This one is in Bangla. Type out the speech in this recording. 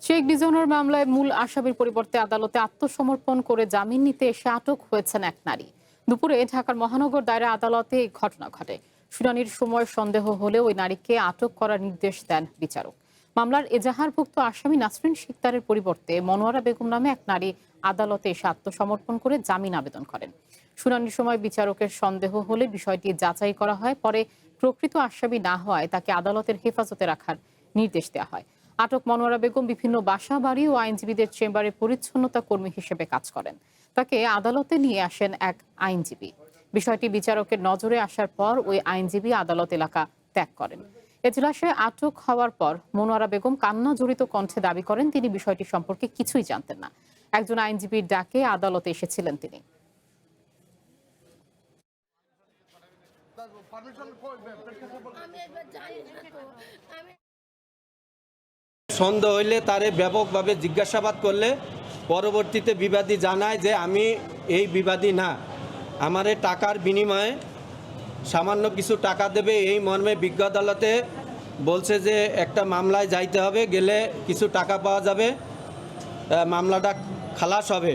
শেখ ডিজাইনার মামলায় মূল আসামির পরিবর্তে আদালতে আত্মসমর্পণ করে জামিন নিতে এসে আটক হয়েছেন এক নারী। দুপুরে ঢাকার মহানগর দায়রা আদালতে এই ঘটনা ঘটে। শুনানির সময় সন্দেহ হলে ওই নারীকে আটক করার নির্দেশ দেন বিচারক। মামলার এজাহারভুক্ত আসামি নাসরিন শিকদারের পরিবর্তে মনোয়ারা বেগম নামে এক নারী আদালতে এসে আত্মসমর্পণ করে জামিন আবেদন করেন। শুনানির সময় বিচারকের সন্দেহ হলে বিষয়টি যাচাই করা হয়, পরে প্রকৃত আসামি না হওয়ায় তাকে আদালতের হেফাজতে রাখার নির্দেশ দেওয়া হয়। আটক মনোয়ারা বেগম বিভিন্ন বাসা বাড়ি ও আইনজীবীদের চেম্বারে পরিচ্ছন্নতা কর্মী হিসেবে কাজ করেন। তাকে আদালতে নিয়ে আসেন এক আইনজীবী। বিষয়টি বিচারকের নজরে আসার পর ওই আইনজীবী আদালত এলাকা ত্যাগ করেন। এজলাসে আটক হওয়ার পর মনোয়ারা বেগম কান্না জড়িত কণ্ঠে দাবি করেন তিনি বিষয়টি সম্পর্কে কিছুই জানতেন না। একজন আইনজীবীর ডাকে আদালতে এসেছিলেন তিনি। সন্দেহ হইলে তারে ব্যাপকভাবে জিজ্ঞাসাবাদ করলে পরবর্তীতে বিবাদী জানায় যে আমি এই বিবাদী না, আমারে টাকার বিনিময়ে সামান্য কিছু টাকা দেবে এই মর্মে বিজ্ঞ আদালতে বলছে যে একটা মামলায় যাইতে হবে, গেলে কিছু টাকা পাওয়া যাবে, মামলাটা খালাস হবে।